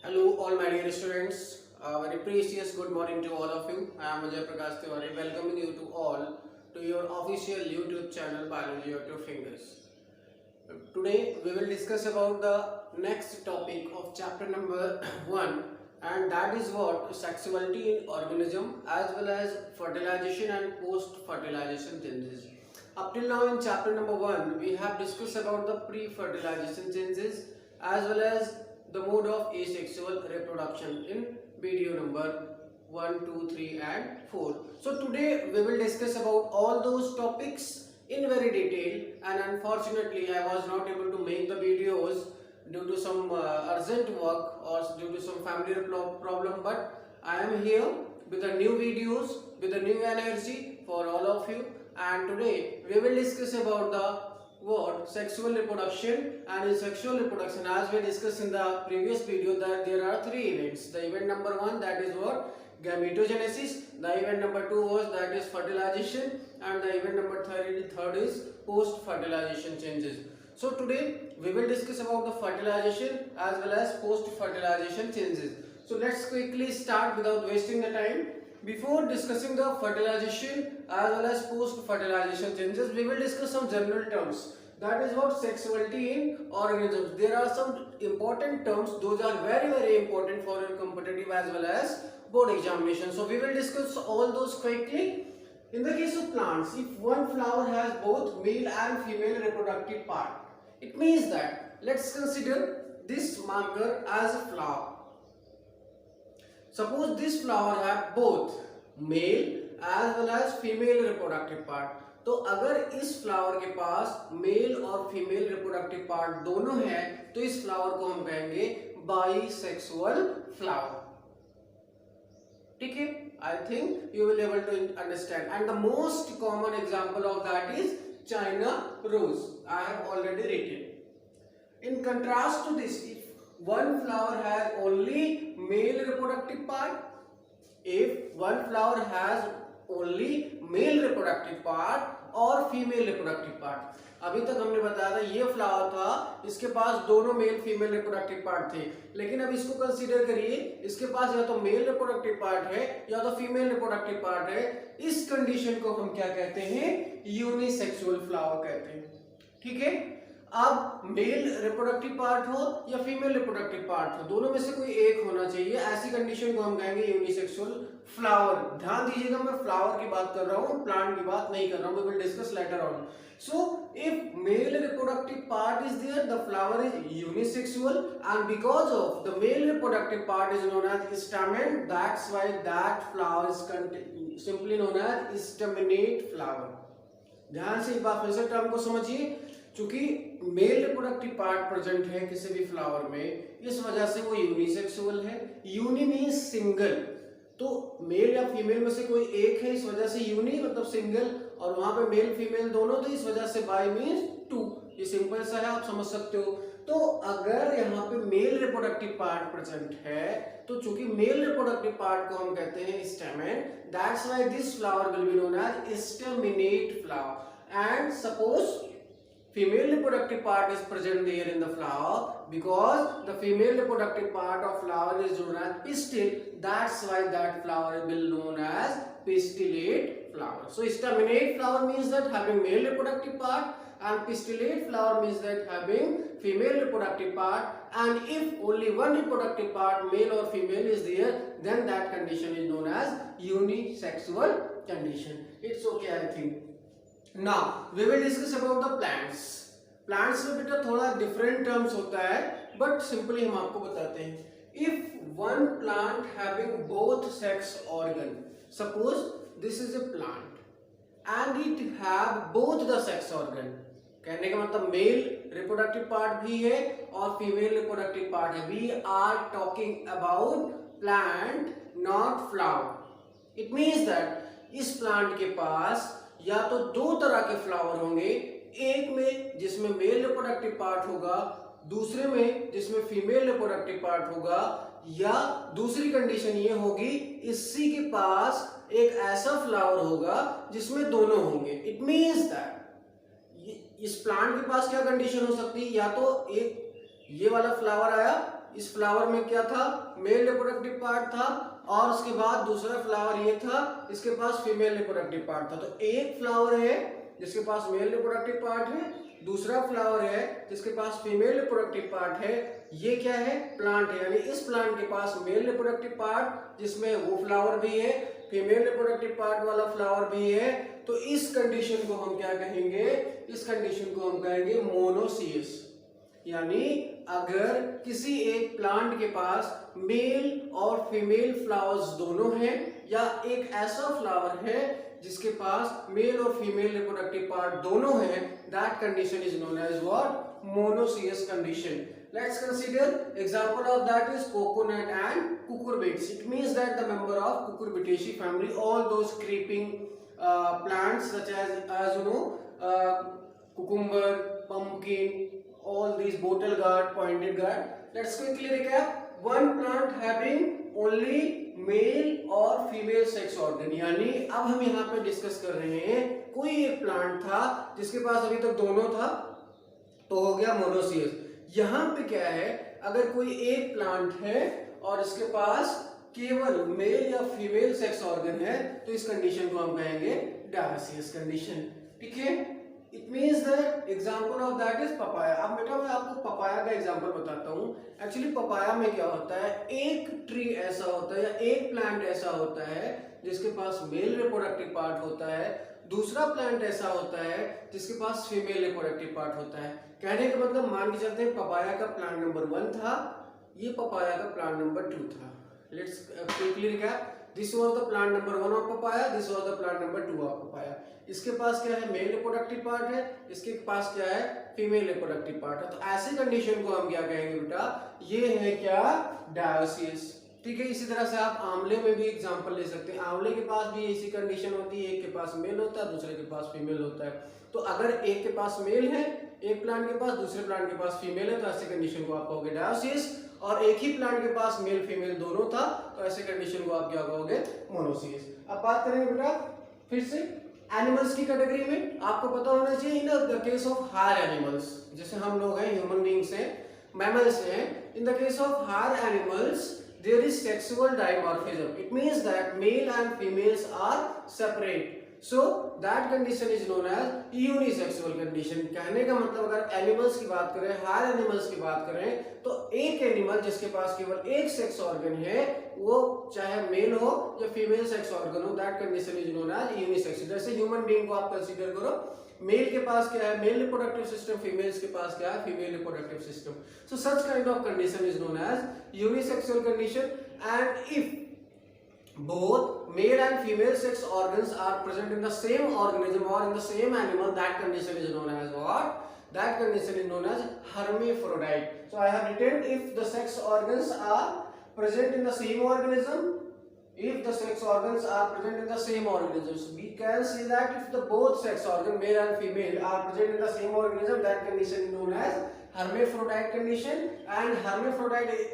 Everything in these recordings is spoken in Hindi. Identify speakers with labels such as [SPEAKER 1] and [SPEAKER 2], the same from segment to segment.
[SPEAKER 1] Hello, all my dear students. Very precious good morning to all of you. I am Ajay Prakash Tiwari, welcoming you to all to your official YouTube channel Biology at Your Fingers. Today we will discuss about the next topic of chapter number 1, and that is what sexuality in organism as well as fertilization and post-fertilization changes. Up till now in chapter number 1 we have discussed about the pre-fertilization changes as well as the mode of asexual reproduction in video number 1, 2, 3 and 4. So today we will discuss about all those topics in very detail, and unfortunately I was not able to make the videos due to some urgent work or due to some family problem, but I am here with the new videos with a new energy for all of you, and today we will discuss about the what sexual reproduction. And in sexual reproduction, as we discussed in the previous video, that there are three events. The event number 1, that is what gametogenesis. The event number 2 was that is fertilization, and the event number third is post fertilization changes. So today we will discuss about the fertilization as well as post fertilization changes. So let's quickly start without wasting the time. Before discussing the fertilization as well as post fertilization changes, we will discuss some general terms. That is what sexuality in organisms. There are some important terms, those are very important for your competitive as well as board examination. So we will discuss all those quickly. In the case of plants, if one flower has both male and female reproductive part, it means that let's consider this marker as a flower. Suppose this flower have both male as well as female reproductive part. तो अगर इस फ्लावर के पास मेल और फीमेल रिप्रोडक्टिव पार्ट दोनों है तो इस फ्लावर को हम कहेंगे बाइसेक्सुअल फ्लावर. ठीक है, I think you will able to understand. And the most common example of that is China rose. I have already written. In contrast to this, if one flower has only male reproductive part, if one flower has only male reproductive part और female reproductive part, अभी तक हमने बताया था ये फ्लावर था, इसके पास दोनों मेल फीमेल रिप्रोडक्टिव पार्ट थे, लेकिन अब इसको कंसीडर करिए, इसके पास या तो मेल रिप्रोडक्टिव पार्ट है या तो फीमेल रिप्रोडक्टिव पार्ट है. इस कंडीशन को हम क्या कहते हैं? यूनिसेक्सुअल फ्लावर कहते हैं. ठीक है, अब मेल रिप्रोडक्टिव पार्ट हो या फीमेल रिप्रोडक्टिव पार्ट हो, दोनों में से कोई एक होना चाहिए. ऐसी कंडीशन को हम कहेंगे यूनिसेक्सुअल फ्लावर. ध्यान दीजिएगा, मैं फ्लावर की बात कर रहा हूँ, प्लांट की बात नहीं कर रहा हूँ. We will discuss later on. So if male reproductive part is there, the flower is unisexual, and because of the male reproductive part is known as stamen, that's why that flower is simply known as staminate flower. ध्यान से एक बार फिर से टर्म को समझिए. चूंकि मेल रिप्रोडक्टिव पार्ट प्रेजेंट है किसी भी फ्लावर में, इस वजह से वो यूनिसेक्सुअल है. यूनि मीन्स सिंगल, तो मेल या फीमेल में से कोई एक है, इस वजह से यूनि मतलब सिंगल, और वहां पे मेल फीमेल दोनों थे, इस वजह से बाई मीन्स टू. ये सिंपल सा है, आप समझ सकते हो. तो अगर यहाँ पे मेल रिप्रोडक्टिव पार्ट प्रेजेंट है, तो चूंकि मेल रिप्रोडक्टिव पार्ट को हम कहते हैं stamen, that's why this flower will be known as staminate flower. And suppose female reproductive part is present there in the flower, because the female reproductive part of flower is known as pistil, that's why that flower will known as pistillate flower. So staminate flower means that having male reproductive part, and pistillate flower means that having female reproductive part. And if only one reproductive part, male or female, is there, then that condition is known as unisexual condition. It's okay, I think. Now we will discuss about the plants. Plants में बेटा थोड़ा different terms होता है, but simply हम आपको बताते हैं. If one plant having both sex organ, suppose this is a plant and it have both the sex organ, कहने का मतलब मेल रिप्रोडक्टिव पार्ट भी है और फीमेल रिप्रोडक्टिव पार्ट है. We are talking about plant, not flower. It means that इस प्लांट के पास या तो दो तरह के फ्लावर होंगे, एक में जिसमें मेल रिप्रोडक्टिव पार्ट होगा, दूसरे में जिसमें फीमेल रिप्रोडक्टिव पार्ट होगा, या दूसरी कंडीशन ये होगी इसी के पास एक ऐसा फ्लावर होगा जिसमें दोनों होंगे. इट मींस दैट इस प्लांट के पास क्या कंडीशन हो सकती है, या तो एक ये वाला फ्लावर आया इस फ्लावर में क्या था, मेल रिप्रोडक्टिव पार्ट था, और उसके बाद दूसरा फ्लावर ये था, इसके पास फीमेल रिप्रोडक्टिव पार्ट था। तो एक फ्लावर है जिसके पास मेल रिप्रोडक्टिव पार्ट है, दूसरा फ्लावर है जिसके पास फीमेल रिप्रोडक्टिव पार्ट है। ये क्या है, प्लांट है, यानी इस प्लांट के पास मेल रिप्रोडक्टिव पार्ट जिसमें वो फ्लावर भी है, फीमेल रिप्रोडक्टिव पार्ट वाला फ्लावर भी है। तो इस कंडीशन को हम क्या कहेंगे, इस कंडीशन को हम कहेंगे मोनोसियस। यानी अगर किसी एक प्लांट के पास मेल और फीमेल फ्लावर्स दोनों हैं, या एक ऐसा फ्लावर है जिसके पास मेल और फीमेल रिप्रोडक्टिव पार्ट दोनों हैं, that condition is known as what, monoecious condition. Let's consider example of that is coconut and cucurbitaceae. It means that the member of Cucurbitaceae family, all those creeping plants such as you know, cucumber, pumpkin, all these bottle gourd, pointed gourd. Let's quickly recap. One plant having only male और फीमेल सेक्स ऑर्गन, यानी अब हम यहाँ पे डिस्कस कर रहे हैं कोई एक प्लांट था जिसके पास अभी तक दोनों था, तो हो गया मोनोसियस. यहाँ पे क्या है, अगर कोई एक प्लांट है और इसके पास केवल मेल या फीमेल सेक्स ऑर्गन है, तो इस कंडीशन को हम कहेंगे डायसियस कंडीशन. ठीक है, it means that example of that is papaya. अब बेटा मैं आपको पपाया का एग्जांपल बताता हूँ. एक्चुअली पपाया में क्या होता है, एक ट्री ऐसा होता है या एक प्लांट ऐसा होता है जिसके पास मेल रिप्रोडक्टिव पार्ट होता है, दूसरा प्लांट ऐसा होता है जिसके पास फीमेल रिप्रोडक्टिव पार्ट होता है. कहने का मतलब मान के चलते हैं पपाया का प्लांट नंबर 1 था, ये पपाया का प्लांट नंबर 2 था. Let's quickly recap. This was the plant number 1 of papaya, this was the plant number 2 of papaya. इसके पास क्या है, मेल रिप्रोडक्टिव पार्ट है, इसके पास क्या है, फीमेल रिप्रोडक्टिव पार्ट है. तो ऐसी कंडीशन को हम क्या कहेंगे बेटा, ये है क्या, डायोसिस. ठीक है, इसी तरह से आप आंवले में भी एग्जांपल ले सकते हैं. आंवले के पास भी ऐसी कंडीशन होती है, एक के पास मेल होता है, दूसरे के पास फीमेल होता है. तो अगर एक के पास मेल है, एक प्लांट के पास, दूसरे प्लांट के पास फीमेल है, तो ऐसी कंडीशन को आप कहोगे डायोसिस. और एक ही प्लांट के पास मेल फीमेल दोनों था, तो ऐसे कंडीशन को आप क्या कहोगे, मोनोसिस. अब बात करेंगे बेटा फिर से एनिमल्स की कैटेगरी में. आपको पता होना चाहिए in the case of higher animals, जैसे हम लोग हैं, ह्यूमन बीइंग्स हैं, मैमल्स हैं. In the case of higher animals there is sexual dimorphism. It means that male and females are separate. So that condition is known as unisexual condition. कहने का मतलब अगर एनिमल्स की बात करें, हायर एनिमल्स की बात करें, तो एक एनिमल जिसके पास केवल एक सेक्स ऑर्गन है, वो चाहे मेल हो या फीमेल सेक्स ऑर्गन हो, that condition is known as unisexual. जैसे ह्यूमन बीइंग को आप कंसीडर करो, मेल के पास क्या है, मेल रिप्रोडक्टिव सिस्टम, फीमेल्स के पास क्या है, female reproductive system. So such kind of condition is known as unisexual condition. And if both male and female sex organs are present in the same organism or in the same animal, that condition is known as what? That condition is known as hermaphrodite. So I have written, if the sex organs are present in the same organism, if the sex organs are present in the same organisms, we can say that if the both sex organ, male and female, are present in the same organism, that condition is known as hermaphrodite condition. And hermaphrodite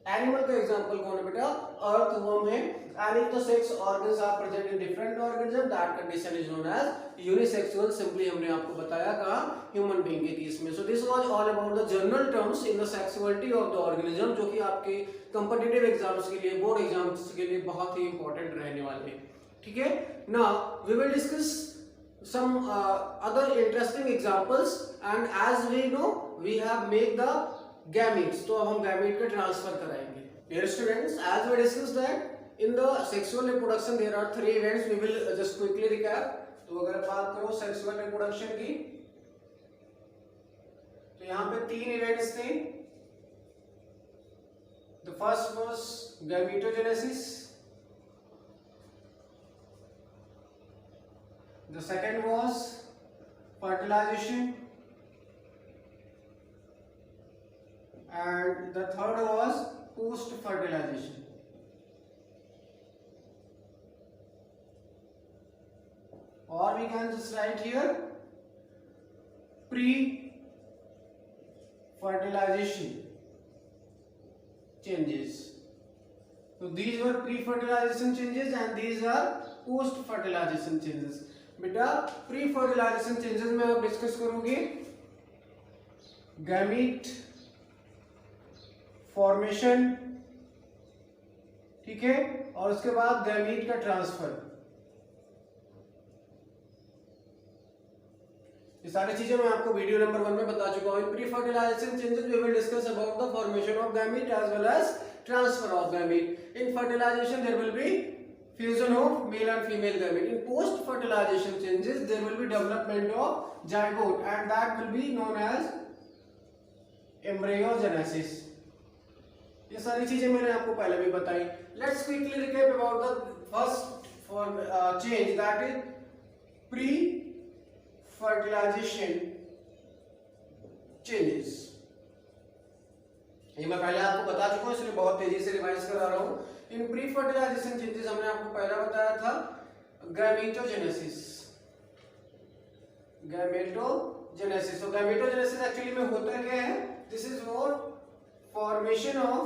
[SPEAKER 1] animal का एग्जांपल कौन है बेटा, अर्थवर्म है. And if the sex organs are present in different organism, that condition is known as unisexual. Simply हमने आपको बताया कहां, ह्यूमन बीइंग के केस में. So this was all about the general terms in the sexuality of the organism, जो कि आपके कॉम्पिटिटिव एग्जाम्स के लिए, बोर्ड एग्जाम्स के लिए बहुत ही इंपॉर्टेंट रहने वाले हैं. ठीक है, now we will discuss some other interesting examples, and as we know we have made the gametes. तो अब हम गैमेट का ट्रांसफर कराएंगे. Dear students, as we discussed that in the sexual reproduction there are 3 events. We will just quickly recap. तो अगर बात करो सेक्सुअल रिप्रोडक्शन की, तो यहाँ पे 3 इवेंट्स थे. The first was gametogenesis, the second was fertilization, and the third was post fertilization. Or we can just write here pre fertilization changes. So these were pre fertilization changes and these are post fertilization changes. बेटा प्री फर्टिलाइजेशन चेंजेस में आप डिस्कस करोगे गैमीट फॉर्मेशन, ठीक है, और उसके बाद गैमीट का ट्रांसफर। ये सारी चीजें मैं आपको वीडियो नंबर 1 में बता चुका हूं। In pre fertilization changes we will discuss about the formation of gamete as well as transfer of gamete. In fertilization there will be fusion of male and female gamete. In post fertilization changes there will be development of zygote and that will be known as embryogenesis. ये सारी चीजें मैंने आपको पहले भी बताई। Let's quickly recap about the first change, that is pre-fertilization changes. ये मैं पहले आपको बता चुका हूँ, इसलिए बहुत तेजी से रिवाइज करा रहा हूँ। इन प्री फर्टिलाइजेशन चेंजेस हमने आपको पहला बताया था गैमेटोजेनेसिस। गैमेटोजेनेसिस, तो गैमेटोजेनेसिस एक्चुअली में होता क्या है? This is what formation of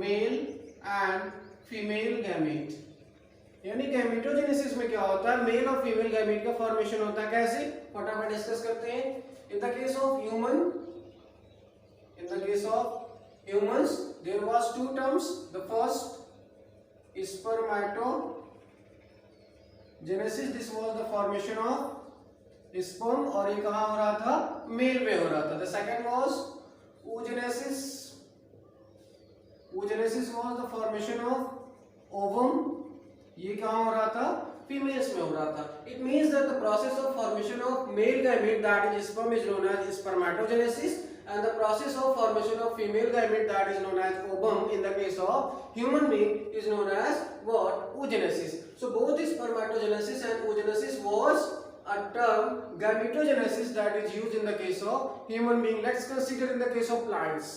[SPEAKER 1] male and female gamete. यानी गैमेटोजेनेसिस में क्या होता है? मेल और फीमेल गैमेट का फॉर्मेशन होता है। कैसे? फटाफट डिस्कस करते हैं। In the case of humans, there was two terms. The first spermatogenesis. This was the formation of sperm, और ये कहाँ हो रहा था? मेल में हो रहा था. The second was oogenesis. Oogenesis was the formation of ovum. ये कहाँ हो रहा था? Females में हो रहा था. It means that the process of formation of male gamete, that is sperm, is known as spermatogenesis, and the process of formation of female gamete, that is known as ovum, in the case of human being, is known as what? Oogenesis. So both spermatogenesis and oogenesis was a term. Gametogenesis, that is used in the case of human being. Let's consider in the case of plants.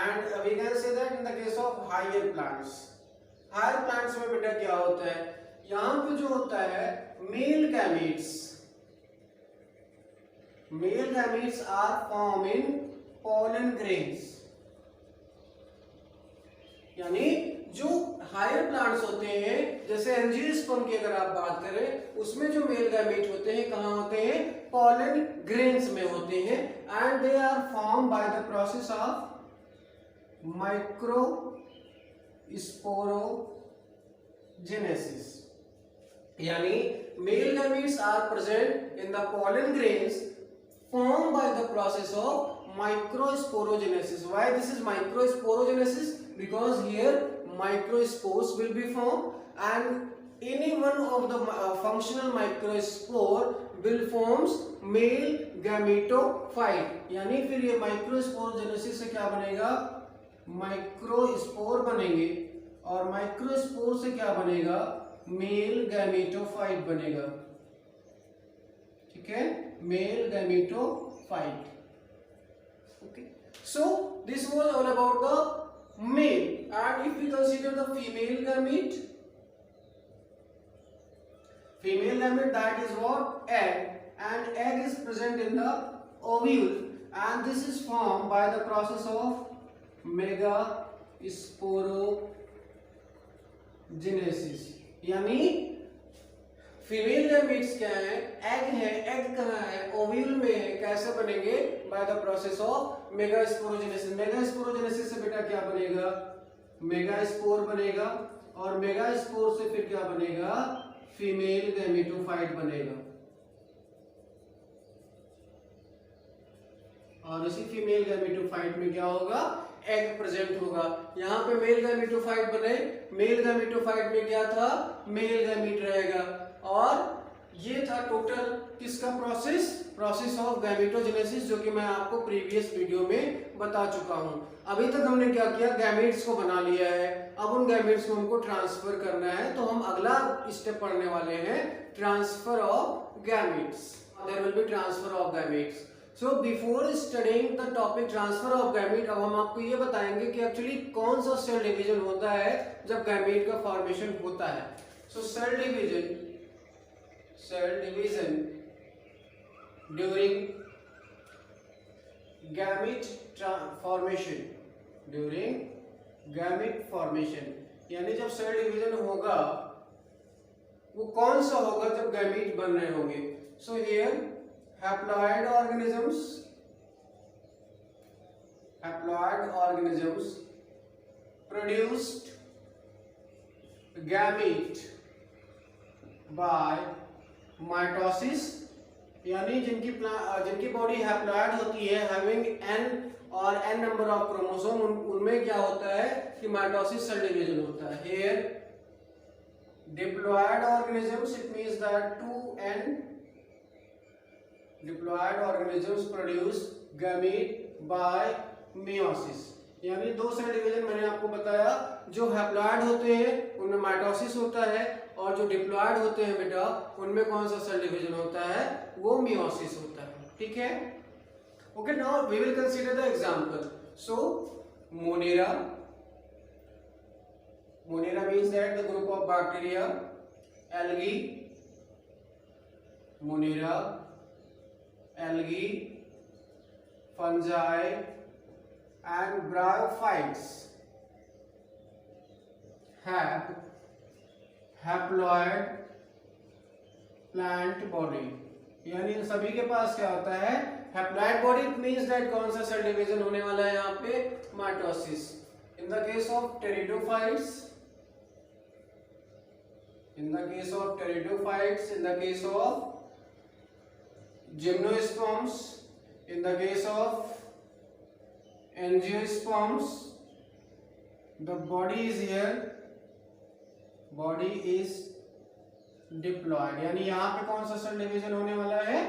[SPEAKER 1] And we can say that in the case of higher plants. Higher plants में बेटा क्या होता है? यहाँ पे जो होता है male gametes are formed in pollen grains. यानी जो हायर प्लांट्स होते हैं, जैसे एंजियोस्पर्म की अगर आप बात करें, उसमें जो मेल गैमेट होते हैं कहाँ होते हैं? पॉलन ग्रेन्स में होते हैं, and they are form by the process of microsporogenesis. यानी male gametes are present in the pollen grains formed by the process of microsporogenesis. Why this is microsporogenesis? Because here microspores will be formed, and any one of the functional microspore will forms male gametophyte. यानी फिर ये microsporogenesis से क्या बनेगा? माइक्रोस्पोर बनेंगे, और माइक्रोस्पोर से क्या बनेगा? मेल गैमेटोफाइट बनेगा। ठीक है, male gametophyte. Okay, so this was all about the male, and if we consider the female gamete, that is what? Egg, and egg is present in the ovule, and this is formed by the process of megasporogenesis. यानी फीमेल गैमेट्स क्या है? एग है। एग कहाँ है? ओव्यूल में है। कैसे बनेंगे? Bye the process of megasporogenesis. Megasporogenesis से बेटा क्या बनेगा? मेगास्पोर बनेगा, और मेगास्पोर से फिर क्या बनेगा? फीमेल गैमेटोफाइट बनेगा, और इसी फीमेल गैमेटोफाइट में क्या होगा? एग प्रेजेंट होगा। यहाँ पे मेल गैमेटोफाइट बने, मेल गैमेटोफाइट में क्या था? मेल गैमेट रहेगा। और ये था टोटल किसका प्रोसेस ऑफ गैमेटोजेनेसिस, जो कि मैं आपको प्रीवियस वीडियो में बता चुका हूँ। अभी तक हमने क्या किया? गैमेट्स को बना लिया है। अब उन गैमेट्स को हमको ट्रांसफर करना है, तो हम अगला स्टेप पढ़ने वाले हैं, transfer of gametes. There will be transfer of gametes. So before studying the topic transfer of gamete, अब हम आपको ये बताएंगे कि एक्चुअली कौन सा सेल डिवीजन होता है जब गैमेट का फॉर्मेशन होता है। So cell division during gamete formation, यानी जब सेल डिवीजन होगा वो कौन सा होगा जब गैमीट बन रहे होंगे? So here haploid organisms produced gamete by mitosis, यानी जिनकी बॉडी हैप्लॉइड होती है हैविंग n और n नंबर ऑफ क्रोमोसोम, उनमें क्या होता है कि माइटोसिस सेल डिवीजन होता है. Here diploid organisms, it means that 2n diploid organisms produce gamete by meiosis, यानी दो सेल डिवीजन मैंने आपको बताया. जो हैप्लॉइड होते हैं उनमें माइटोसिस होता है, और जो डिप्लॉयड होते हैं बेटा उनमें कौन सा सेल डिवीजन होता है? वो मियोसिस होता है. ठीक है. Okay, now we will consider the example. So Monera means that the group of bacteria. Algae, Monera, algae, fungi and bryophytes have haploid plant body, यानी इन सभी के पास क्या होता है? Haploid body. It means that कौन सा सेल डिवीजन होने वाला है यहाँ पे? Mitosis. In the case of pteridophytes, in the case of gymnosperms, in the case of angiosperms, the body is diploid, यानी यहाँ पे कौन सा सेल डिवीजन होने वाला है?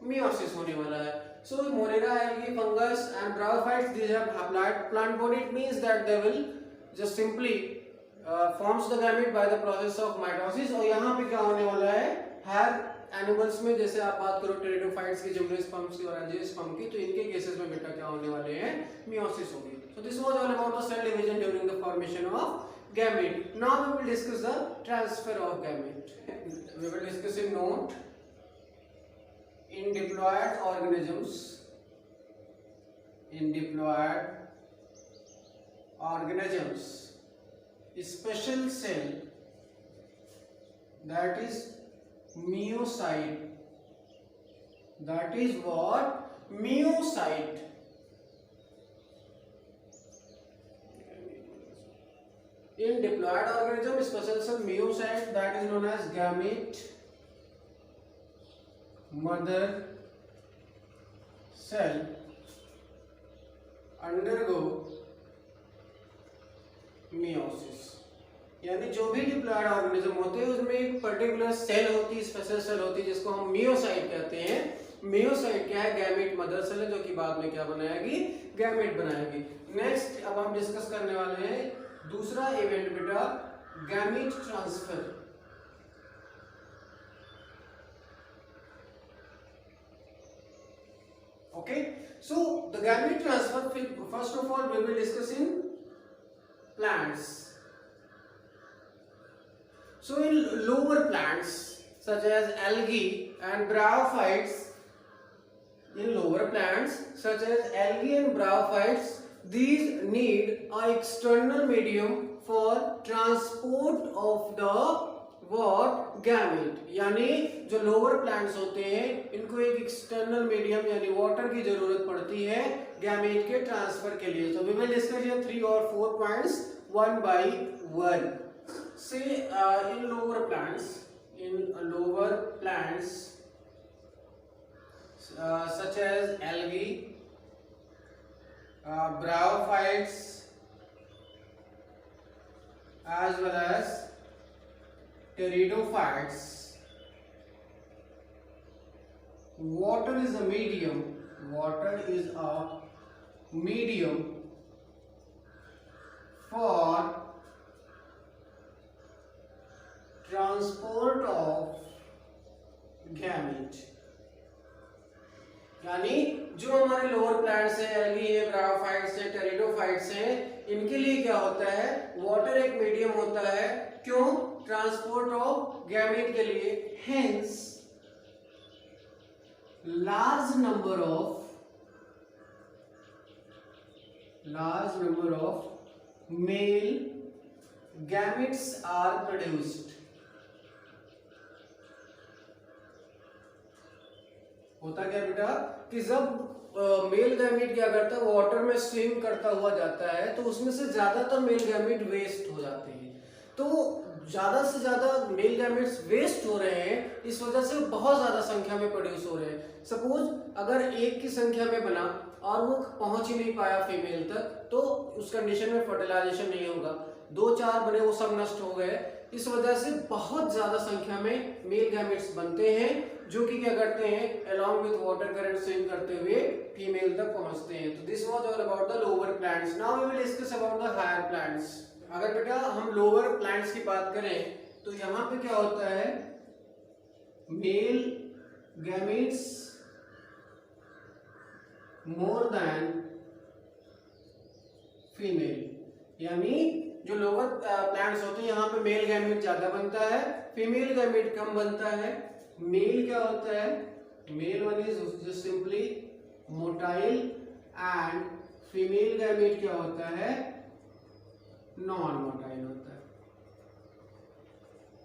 [SPEAKER 1] मियोसिस होने वाला है. So Monera, algae, fungus and bryophytes, these have haploid plant body. It means that they will just simply forms the gamete by the process of mitosis. और यहाँ पे क्या होने वाला है? हर एनिमल्स में, जैसे आप बात करो टेरिडोफाइट्स की, जिम्नोस्पर्म्स की और एंजियोस्पर्म की, तो इनके केसेस में बेटा क्या होने वाले हैं? मियोसिस होगी. So this was all about the cell division during the formation of gamete. Now we will discuss the transfer of gamete. We will discuss in note. In diploid organisms, special cell, that is myocyte, that is what? Myocyte. In diploid organism, special cell myocyte, that is known as gamete mother cell undergo meiosis. यानी जो भी डिप्लॉयड ऑर्गेनिज्म होते हैं उसमें एक पर्टिकुलर सेल होती है, स्पेशल सेल होती है, जिसको हम मियोसाइट कहते हैं. मियोसाइट क्या है? गैमेट मदर सेल है, जो कि बाद में क्या बनाएगी? गैमेट बनाएगी. नेक्स्ट अब हम डिस्कस करने वाले हैं दूसरा इवेंट बेटा, gamete transfer. Okay, so the gamete transfer, first of all we will discuss in plants. So in lower plants such as algae and bryophytes, these need an external medium for transport of the gamete. यानी जो लोअर प्लांट्स होते हैं इनको एक एक्सटर्नल मीडियम यानी वाटर की जरूरत पड़ती है गैमेट के ट्रांसफर के लिए. तो वी विल डिस्कस हियर 3 और 4 points one by one. Say in lower plants such as algae, bryophytes as well as pteridophytes, water is a medium for transport of gamete. यानी जो हमारे लोअर प्लांट्स है, एल्गी है, ब्रायोफाइट्स है, टेरिडोफाइट्स है, इनके लिए क्या होता है? वाटर एक मीडियम होता है. क्यों? ट्रांसपोर्ट ऑफ गैमेट के लिए. Hence large number of male gametes are produced. होता क्या बेटा कि जब मेल गैमीट क्या करता है, वाटर में स्विम करता हुआ जाता है तो उसमें से ज्यादातर मेल गैमीट वेस्ट हो जाते हैं। तो ज्यादा से ज्यादा मेल गैमेट्स वेस्ट हो रहे हैं, इस वजह से बहुत ज्यादा संख्या में प्रोड्यूस हो रहे हैं। सपोज अगर एक की संख्या में बना और वो पहुंच ही नहीं पाया फीमेल तक, तो उस कंडीशन में फर्टिलाइजेशन नहीं होगा। 2-4 बने वो सब नष्ट हो गए। इस वजह से बहुत ज्यादा संख्या में मेल गैमेट्स बनते हैं जो कि क्या करते हैं, along with water current swim करते हुए फीमेल तक पहुंचते हैं। तो this was all about the lower plants. Now we will discuss about the higher plants. अगर बेटा हम लोअर प्लांट्स की बात करें तो यहाँ पे क्या होता है, male gametes more than female, यानी जो लोअर प्लांट्स होते हैं यहाँ पे मेल गैमेट ज्यादा बनता है, फीमेल गैमेट कम बनता है। मेल क्या होता है, male one is just simply motile and female gamete क्या होता है, नॉन मोटाइल होता है।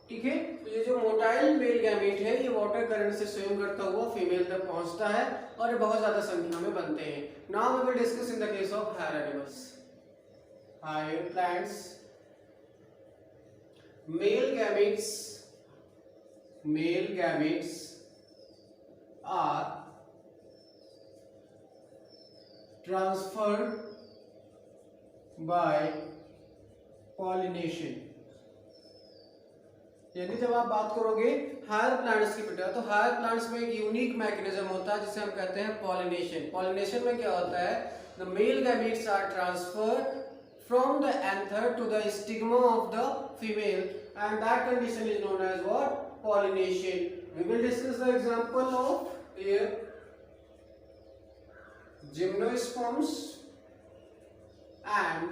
[SPEAKER 1] ठीक है, तो ये जो मोटाइल मेल गैमेट है ये वाटर करंट से स्विम करता हुआ फीमेल तक पहुंचता है और ये बहुत ज्यादा संख्या में बनते हैं। Now we will discuss in the case of higher animals, higher plants. Male gametes are transferred by pollination। यानी जब आप बात करोगे हायर प्लांट्स की बेटा, तो हायर प्लांट्स में एक यूनिक मैकेनिज्म होता है जिसे हम कहते हैं पॉलिनेशन। पॉलिनेशन में क्या होता है, the male gametes are transferred from the anther to the stigma of the female and that condition is known as what, pollination। We will discuss the example of here gymnosperms and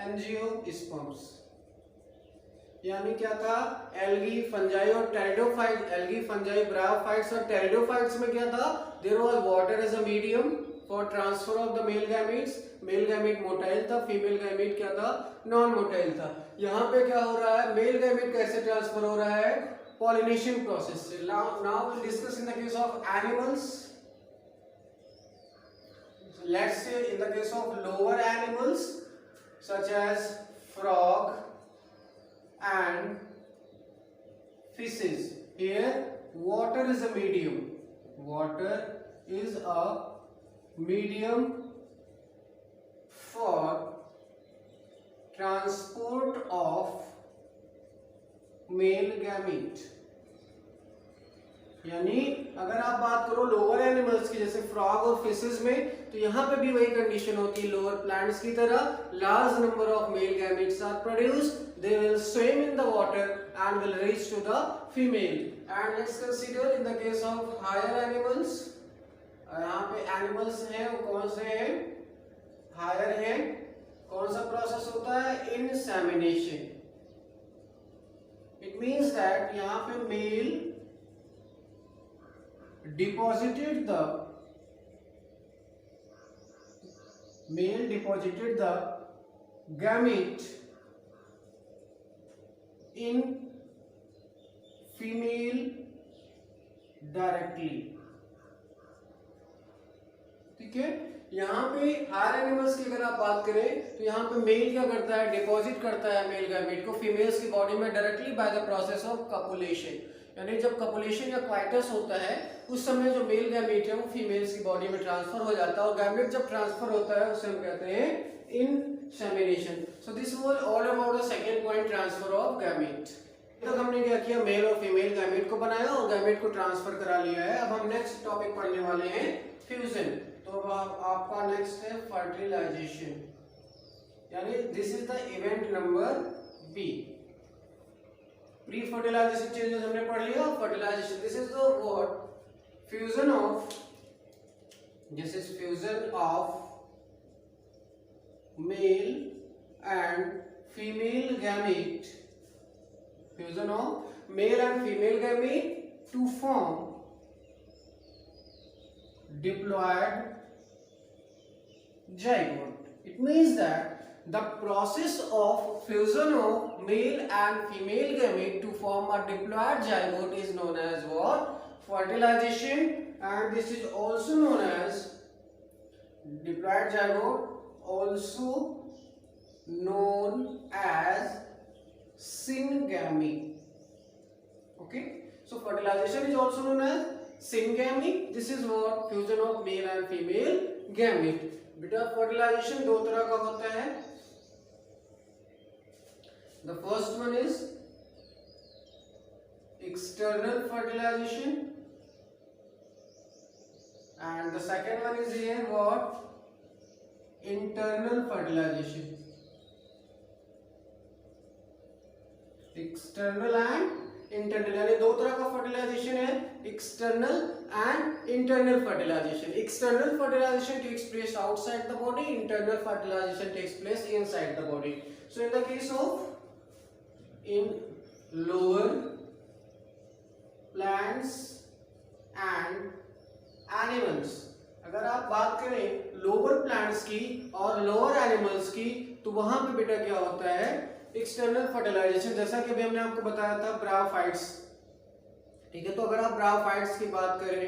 [SPEAKER 1] angiosperms। यानी क्या था, एल्गी, फंजाई और टेरिडोफाइट, एल्गी, फंजाई, ब्रायोफाइट्स और टेरिडोफाइट्स में क्या था, there was water as a medium for transfer of the male gametes. Male gamete motile था, फीमेल गैमेट क्या था, नॉन मोटाइल था। यहाँ पे क्या हो रहा है, मेल गैमेट कैसे ट्रांसफर हो रहा है, पॉलिनेशन प्रोसेस से। Now will discuss in the case of animals. Let's say in the case of lower animals such as frog and fishes, here water is a medium, water is a medium for transport of male gamete। यानी अगर आप बात करो लोअर एनिमल्स की जैसे फ्रॉग और फिशेस में, तो यहाँ पे भी वही कंडीशन होती है लोअर प्लांट्स की तरह। Large number of male gametes are produced, they will swim in the water and will reach to the female. And let's consider in the case of higher animals. यहाँ पे एनिमल्स हैं वो कौन से हैं, हायर हैं। कौन सा प्रोसेस होता है, इंसेमिनेशन। इट मींस दैट यहाँ पे mail deposited the gamete in female directly। ठीक है, यहाँ पे हायर एनिमल्स की अगर आप बात करें तो यहाँ पे मेल क्या करता है, डिपॉजिट करता है मेल गैमेट को फीमेल्स की बॉडी में directly by the process of copulation. यानी जब कपुलेशन या क्वाइटस होता है उस समय जो मेल गैमेट है वो फीमेल्स की बॉडी में ट्रांसफर हो जाता है, और गैमेट जब ट्रांसफर होता है उसे हम कहते हैं insemination. So this was all about the second point, transfer of gamete. तक हमने क्या किया, मेल और फीमेल गैमेट को बनाया और गैमेट को ट्रांसफर करा लिया है। अब हम नेक्स्ट टॉपिक पढ़ने वाले हैं फ्यूजन। तो अब आपका नेक्स्ट है फर्टिलाइजेशन, यानी this is the event number B. Pre fertilization changes हमने पढ़ लिया, fertilization this is the what, fusion of, this is fusion of male and female gamete, fusion of male and female gamete to form diploid zygote। It means that the process of fusion of male and female gamete to form a diploid zygote is known as what, fertilization, and this is also known as diploid zygote, also known as syngamy. Okay, so fertilization is also known as syngamy. This is what fusion of male and female gamete. बेटा fertilization दो तरह का होता है. The first one is external fertilization, and the second one is here what? Internal fertilization. External and internal, यानी दो तरह का fertilization है, external and internal fertilization. External fertilization takes place outside the body, internal fertilization takes place inside the body. So in the case of in lower plants and animals, अगर आप बात करें लोअर प्लांट्स की और लोअर एनिमल्स की, तो वहां पे बेटा क्या होता है? External fertilization. जैसा कि अभी हमने आपको बताया था ब्रायोफाइट्स. ठीक है, तो अगर आप ब्रायोफाइट्स की बात करें,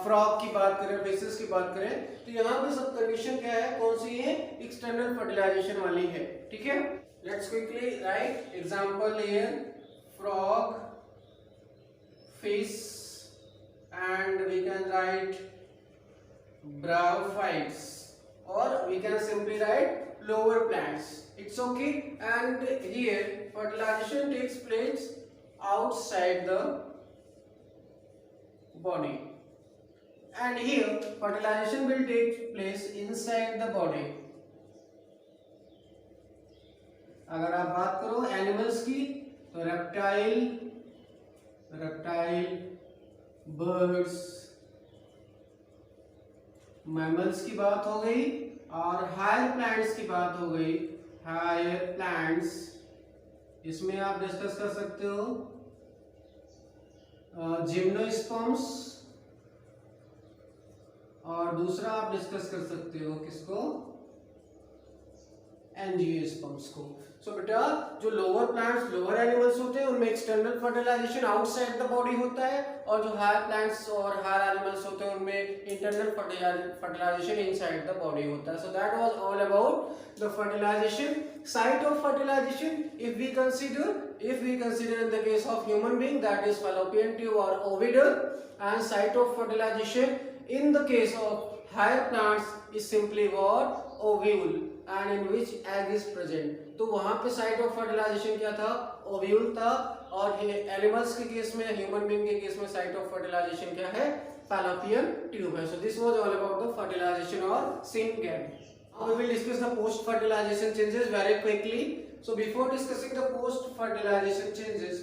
[SPEAKER 1] फ्रॉग की बात करें, फिशेस की बात करें, तो यहाँ पे सब कंडीशन क्या है? कौन सी है? एक्सटर्नल फर्टिलाइजेशन वाली है. ठीक है, let's quickly right example here. Frog, fish, and we can write bryophytes, or we can simply write lower plants. It's okay. And here fertilization takes place outside the body, and here fertilization will take place inside the body. अगर आप बात करो एनिमल्स की, तो रेप्टाइल, बर्ड्स, मैमल्स की बात हो गई, और हायर प्लांट्स की बात हो गई. हायर प्लांट्स, इसमें आप डिस्कस कर सकते हो जिम्नोस्पर्म्स, और दूसरा आप डिस्कस कर सकते हो किसको? एंजियोस्पर्म्स को. सो बेटा जो लोअर प्लांट्स, लोअर एनिमल्स होते हैं, उनमें external fertilization outside the body होता है, और जो हायर प्लांट्स और हायर एनिमल्स होते हैं, उनमें internal fertilization inside the body होता है. So that was all about the fertilization. Site of fertilization, if we consider in the case of human being, that is fallopian tube or ovidum, and site of fertilization in the case of higher plants is simply what? Ovule, and in which egg is present. तो वहां पे साइट ऑफ फर्टिलाइजेशन क्या था? ओव्यूल था. और एनिमल्स के केस में, ह्यूमन बीइंग के केस में साइट ऑफ फर्टिलाइजेशन क्या है? fallopian tube है. So this was all about the fertilization or syngamy. Now we will discuss the post fertilization changes very quickly. So before discussing the post fertilization changes,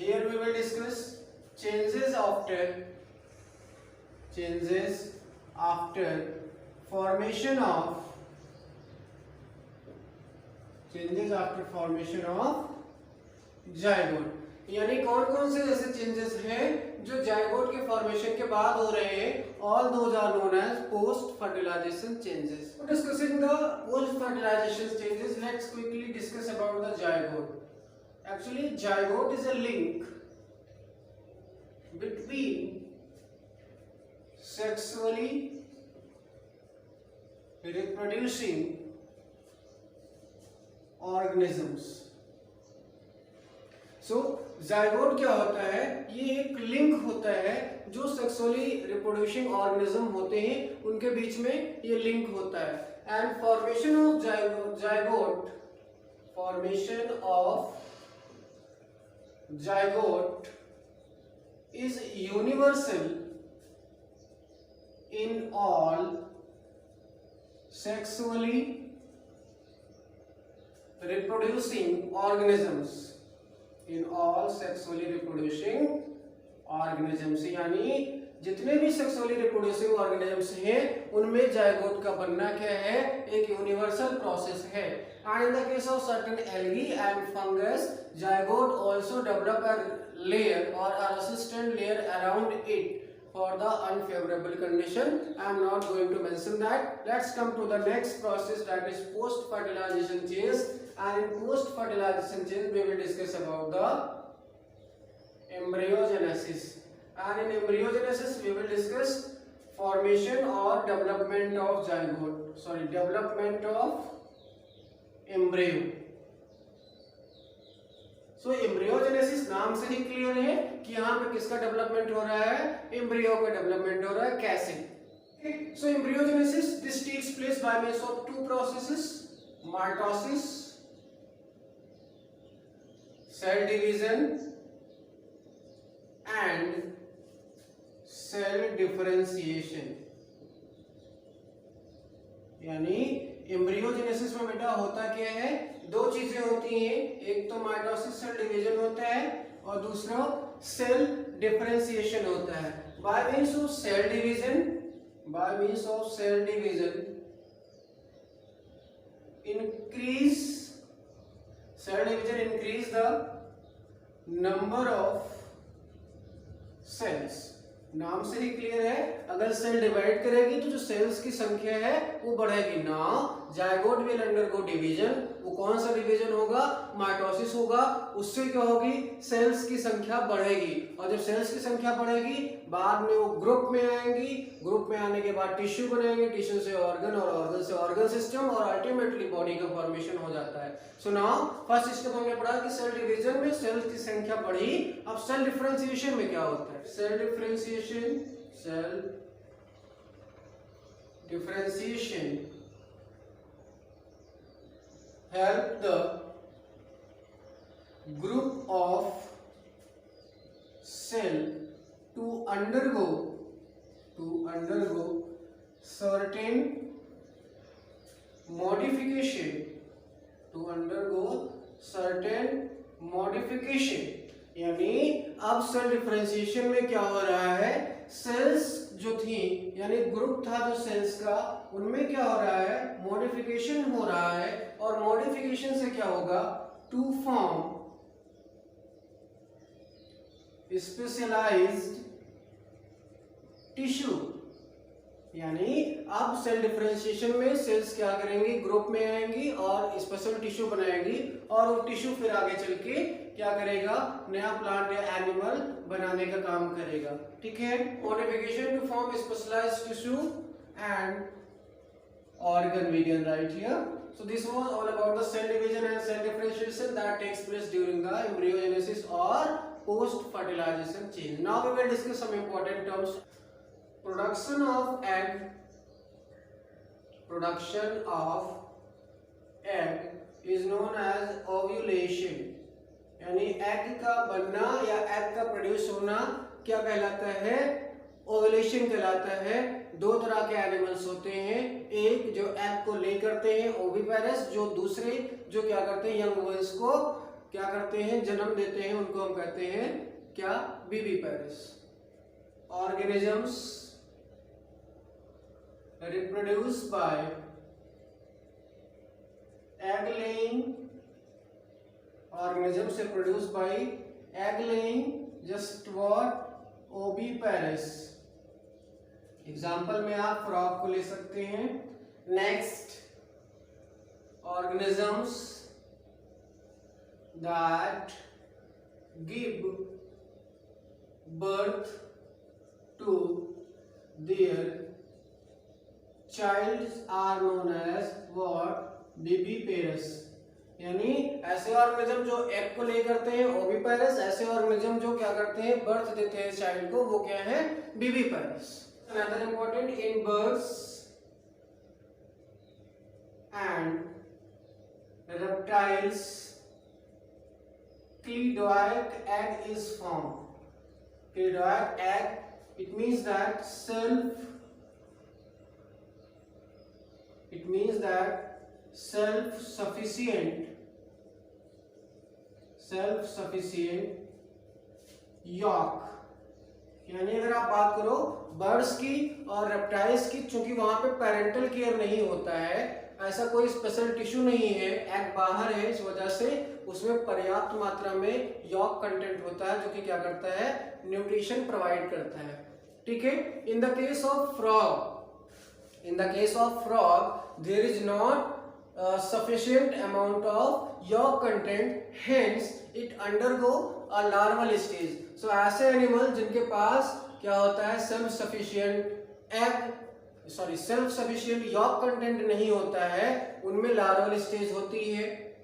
[SPEAKER 1] here we will discuss changes after formation of zygote. यानी कौन कौन से ऐसे चेंजेस हैं जो जायगोट के फॉर्मेशन के बाद हो रहे हैं. All those are known as post fertilization changes. Discussing the post fertilization changes, let's quickly discuss about the zygote. Actually zygote is a link between sexually reproducing organisms. So zygote क्या होता है? ये एक लिंक होता है जो सेक्सुअली रिप्रोड्यूसिंग ऑर्गेनिज्म होते हैं, उनके बीच में ये लिंक होता है. And formation of zygote is universal in all sexually reproducing organisms. यानी जितने भी सेक्सुअली रिप्रोड्यूसिंग ऑर्गेनिजम्स हैं, उनमें जायगोट का बनना क्या है? एक यूनिवर्सल प्रोसेस है. And in the case of certain algae and fungus, zygote also develop a layer or a resistant layer around it for the unfavorable condition. I am not going to mention that. Let's come to the next process, that is post fertilization change. and in post fertilization change we will discuss about the embryogenesis, and in embryogenesis we will discuss formation or development of zygote, development of embryo. So embryogenesis नाम से ही क्लियर है कि यहाँ पे किसका डेवलपमेंट हो रहा है, एम्ब्रियो का डेवलपमेंट हो रहा है, कैसे. So embryogenesis this takes place by means of two processes, mitosis cell division and cell differentiation. यानी एम्ब्रियोजेनेसिस में बेटा होता क्या है, दो चीजें होती हैं, एक तो माइटोसिस सेल डिवीजन होता है और दूसरा सेल डिफरेंशिएशन होता है. By means of cell division, increase the number of cells. नाम से ही क्लियर है, अगर सेल डिवाइड करेगी तो जो सेल्स की संख्या है वो बढ़ेगी. Now zygote will undergo division. वो कौन सा डिवीजन होगा, माइटोसिस होगा. उससे क्या होगी, सेल्स की संख्या बढ़ेगी, और जब सेल्स की संख्या बढ़ेगी बाद में वो ग्रुप में आएंगी. ग्रुप में आने के बाद टिश्यू बनेंगे, टिश्यू से ऑर्गन और ऑर्गन से ऑर्गन सिस्टम, और अल्टीमेटली बॉडी का फॉर्मेशन हो जाता है. सो नाउ फर्स्ट स्टेप हमने पढ़ा कि सेल डिवीजन में सेल्स की संख्या बढ़ी. अब सेल डिफरेंशिएशन में क्या होता है, cell differentiation help the group of cell to undergo certain modification. यानी अब सेल डिफरेंशिएशन में क्या हो रहा है, सेल्स जो थी यानी ग्रुप था जो सेल्स का, उनमें क्या हो रहा है, मॉडिफिकेशन हो रहा है. और मॉडिफिकेशन से क्या होगा, टू फॉर्म स्पेशलाइज्ड टिश्यू. यानी अब सेल डिफरेंशिएशन में सेल्स क्या करेंगी, ग्रुप में आएंगी और स्पेशल टिश्यू बनाएंगी, और वो टिश्यू फिर आगे चल के क्या करेगा, नया प्लांट या एनिमल बनाने का काम करेगा. ठीक है. Modification to form specialised tissue and organ we can write here. So this was all about the cell division and cell differentiation that takes place during the embryogenesis or post fertilization change. Now we will discuss some important terms. Production of egg is known as ovulation. यानी एग का बनना या एग का प्रोड्यूस होना क्या कहलाता है, ओवुलेशन कहलाता है. दो तरह के एनिमल्स होते हैं, एक जो एग को ले करते हैं ओविपेरस, जो दूसरे जो क्या करते हैं, यंग बॉयज को क्या करते हैं, जन्म देते हैं, उनको हम कहते हैं क्या, viviparous. Organisms reproduce by egg laying, organisms reproduced by egg laying, just what, oviparous. Example में आप फ्रॉग को ले सकते हैं. Next, organisms that give birth to their childs are known as what, viviparous. यानी ऐसे ऑर्गेनिज्म जो एग को ले करते हैं ओविपेरस, ऐसे ऑर्गेनिज्म जो क्या करते हैं, बर्थ देते हैं चाइल्ड को, वो क्या है, viviparous. Another important, in birds and reptiles, cleidoic egg is formed. Cleidoic egg, it means that self-sufficient yolk. यानी अगर आप बात करो बर्ड्स की और रेप्टाइल्स की, चूंकि वहां पे पेरेंटल केयर नहीं होता है, ऐसा कोई स्पेशल टिश्यू नहीं है, एग बाहर है, इस वजह से उसमें पर्याप्त मात्रा में यॉक कंटेंट होता है जो कि क्या करता है, न्यूट्रिशन प्रोवाइड करता है. ठीक है. In the case of frog there is not sufficient amount of yolk content, hence it undergo a larval stage. So ऐसे एनिमल जिनके पास क्या होता है, सेल्फ सफिशिएंट यॉक कंटेंट नहीं होता है, उनमें लार्वल स्टेज होती है।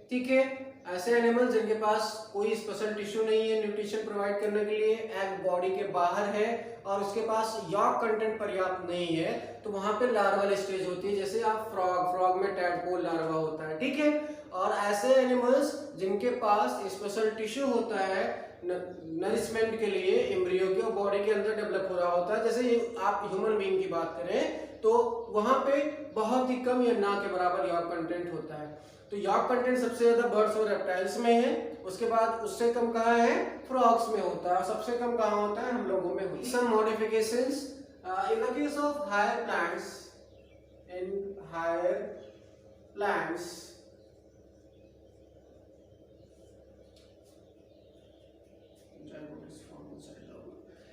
[SPEAKER 1] ठीक है, ऐसे एनिमल जिनके पास कोई स्पेशल टिश्यू नहीं है न्यूट्रिशन प्रोवाइड करने के लिए, एग बॉडी के बाहर है और उसके पास यॉक कंटेंट पर्याप्त नहीं है, तो वहां पे लार्वल स्टेज होती है। जैसे आप फ्रॉग में टैडपोल लार्वा होता है। ठीक है, और ऐसे एनिमल्स जिनके पास स्पेशल टिश्यू होता है नरिशमेंट के लिए, एम्ब्रियो के बॉडी के अंदर डेवलप हो रहा होता है, जैसे आप ह्यूमन बीइंग की बात करें तो वहां पे बहुत ही कम या ना के बराबर यॉक कंटेंट होता है। तो यॉक कंटेंट सबसे ज्यादा बर्ड्स और रेप्टाइल्स में है, उसके बाद उससे कम कहाँ है, फ्रॉग्स में होता है, सबसे कम कहाँ होता है, हम लोगों में होता है। Some modifications in the case of higher plants,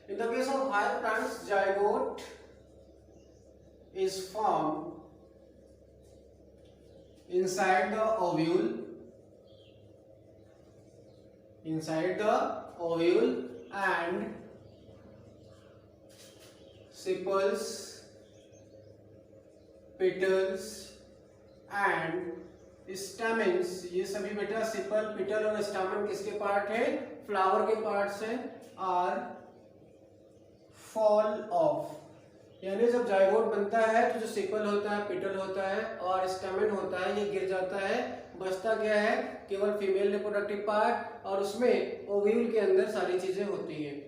[SPEAKER 1] in the case of higher plants, zygote is formed inside the ovule, and sepals, petals and stamens, ये सभी बेटा सिपल, पिटल और स्टामन किसके पार्ट है, फ्लावर के पार्ट्स हैं, आर फॉल ऑफ। यानी जब जाइगोट बनता है तो जो सिपल होता है, पिटल होता है और स्टैमेन होता है, ये गिर जाता है, बचता क्या है, केवल फीमेल रिप्रोडक्टिव पार्ट, और उसमें ओव्यूल के अंदर सारी चीजें होती हैं।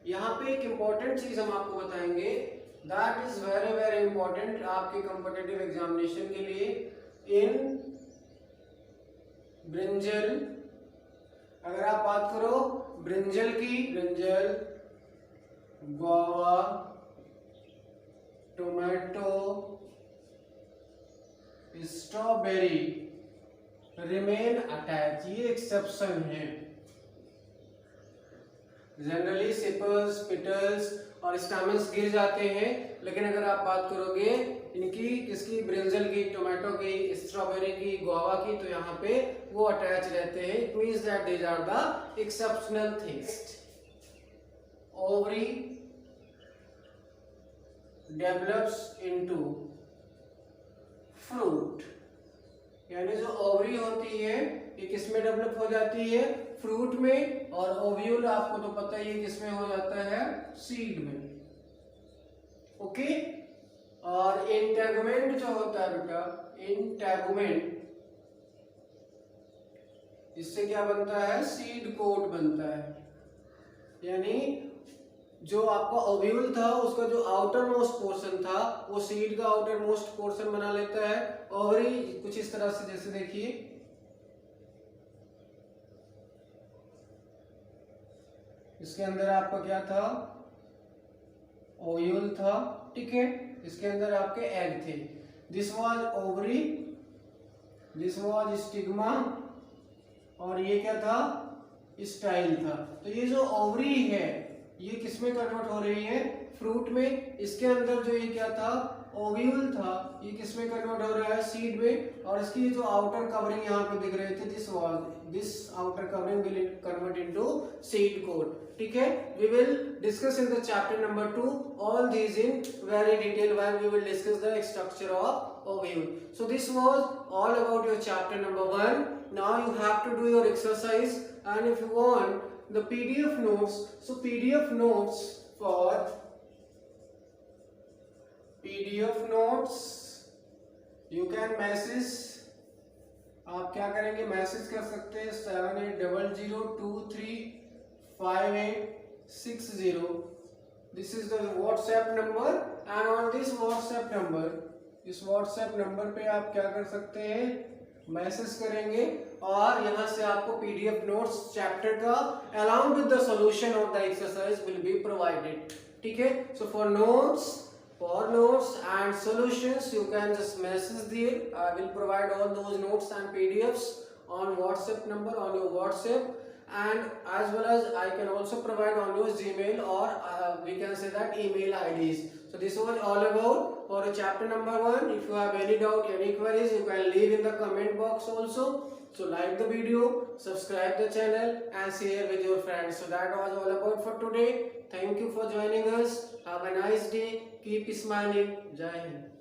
[SPEAKER 1] यहाँ पे एक इम्पॉर्टेंट चीज हम आपको बताएंगे, that is very very important आपके कॉम्पिटिटिव एग्जामिनेशन के लिए। इन ब्रिंजल, अगर आप बात करो ब्रिंजल की, brinjal, guava, tomato, strawberry remain attach, ये एक्सेप्शन है। जनरली सिपल्स, पिटल्स और स्टामेंस गिर जाते हैं, लेकिन अगर आप बात करोगे इनकी, किसकी, ब्रिंजल की, टोमेटो की, स्ट्रॉबेरी की, गुआवा की, तो यहाँ पे वो अटैच रहते हैं। It means that these are the exceptional things. Ovary develops into fruit, यानी जो ओवरी होती है ये किसमें डेवलप हो जाती है, फ्रूट में, और ओव्यूल आपको तो पता ही है किसमें हो जाता है, सीड में। ओके, और इंटेगुमेंट जो होता है बेटा, इंटेगुमेंट, इससे क्या बनता है, सीड कोट बनता है। यानी जो आपका ओव्यूल था उसका जो आउटर मोस्ट पोर्शन था वो सीड का आउटर मोस्ट पोर्शन बना लेता है। ओवरी कुछ इस तरह से, जैसे देखिए इसके अंदर आपका क्या था, ओव्यूल था। ठीक है, इसके अंदर आपके एग थे। This was ovary, this was stigma, और ये क्या था, स्टाइल था। तो ये जो ओवरी है ये किसमें कन्वर्ट हो रही है, फ्रूट में। इसके अंदर जो ये क्या था, ओव्यूल था, ये किसमें कन्वर्ट हो रहा है, सीड में। और इसकी जो आउटर कवरिंग यहाँ पे दिख रहे थे, this outer covering will convert into seed coat. ठीक है, we will discuss in the chapter number 2 all these in very detail when we will discuss the structure of ovule. So this was all about your chapter number 1. Now you have to do your exercise, and if you want the PDF notes, so PDF notes for PDF notes you can message, आप क्या करेंगे, मैसेज कर सकते हैं 7800235860. This is the WhatsApp number, and on this WhatsApp number, इस WhatsApp नंबर पे आप क्या कर सकते हैं, मैसेज करेंगे, और यहाँ से आपको PDF नोट्स चैप्टर का along with the solution of the exercise will be provided. ठीक है, so for notes and solutions you can just message there. I will provide all those notes and PDFs on WhatsApp number, on your WhatsApp, and as well as I can also provide on your Gmail, or we can say that email IDs. So this was all about for chapter number 1. If you have any doubt, any queries, you can leave in the comment box also. So like the video, subscribe the channel and share with your friends. So that was all about for today. Thank you for joining us. Have a nice day. Keep smiling. Jai Hind.